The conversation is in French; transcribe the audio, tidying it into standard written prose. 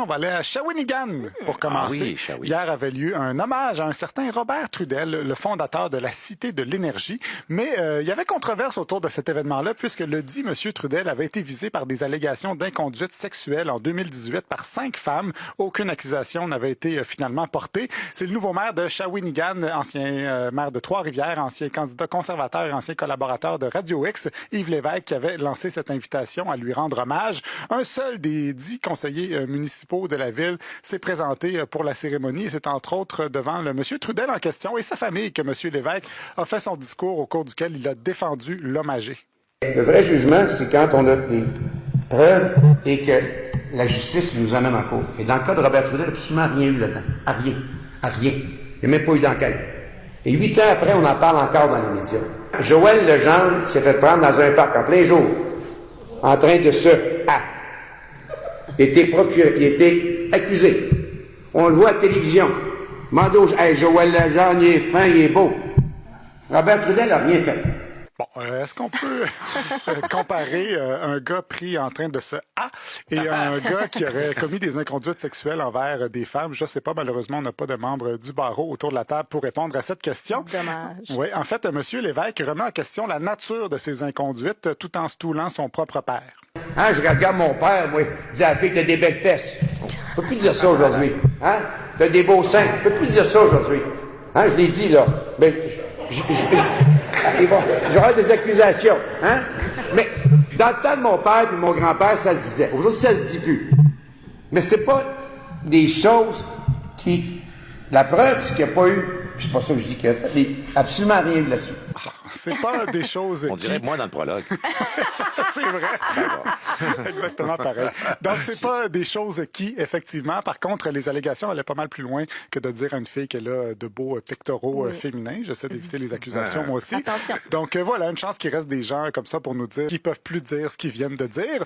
On va aller à Shawinigan pour commencer. Ah oui, Shawinigan. Hier avait lieu un hommage à un certain Robert Trudel, le fondateur de la Cité de l'Énergie. Mais il y avait controverse autour de cet événement-là, puisque le dit M. Trudel avait été visé par des allégations d'inconduite sexuelle en 2018 par 5 femmes. Aucune accusation n'avait été finalement portée. C'est le nouveau maire de Shawinigan, ancien maire de Trois-Rivières, ancien candidat conservateur et ancien collaborateur de Radio X, Yves Lévesque, qui avait lancé cette invitation à lui rendre hommage. Un seul des 10 conseillers municipaux de la ville s'est présenté pour la cérémonie. C'est entre autres devant le monsieur Trudel en question et sa famille que monsieur Lévesque a fait son discours au cours duquel il a défendu l'homme âgé. Le vrai jugement, c'est quand on a des preuves et que la justice nous amène en cours. Et dans le cas de Robert Trudel, absolument rien eu là-dedans. À rien. À rien. Il n'y a même pas eu d'enquête. Et 8 ans après, on en parle encore dans les médias. Joël Legendre s'est fait prendre dans un parc en plein jour, en train de se... Il était accusé. On le voit à la télévision. Mando, hey, Joël Legendre, il est fin, il est beau. Robert Trudel n'a rien fait. Bon, est-ce qu'on peut comparer un gars pris en train de se et un gars qui aurait commis des inconduites sexuelles envers des femmes? Je ne sais pas, malheureusement, on n'a pas de membre du barreau autour de la table pour répondre à cette question. Dommage. Oui, en fait, M. Lévesque remet en question la nature de ces inconduites tout en stoulant son propre père. Hein, je regarde mon père, moi, il dit à la fille, t'as des belles fesses. On peut plus dire ça aujourd'hui. Hein? T'as des beaux seins. On peut plus dire ça aujourd'hui. Hein, je l'ai dit, là. Mais il va y avoir des accusations. Hein? Mais dans le temps de mon père et mon grand-père, ça se disait. Aujourd'hui, ça se dit plus. Mais c'est pas des choses qui... La preuve, c'est qu'il n'y a pas eu... C'est pas ça que je dis qu'il a fait. Il n'y a absolument rien eu là-dessus. C'est pas des choses On dirait moins dans le prologue. C'est vrai. Exactement pareil. Donc, c'est pas des choses qui, effectivement, par contre, les allégations allaient pas mal plus loin que de dire à une fille qu'elle a de beaux pectoraux féminins. J'essaie d'éviter les accusations, moi aussi. Attention. Donc, voilà, une chance qu'il reste des gens comme ça pour nous dire qu'ils peuvent plus dire ce qu'ils viennent de dire.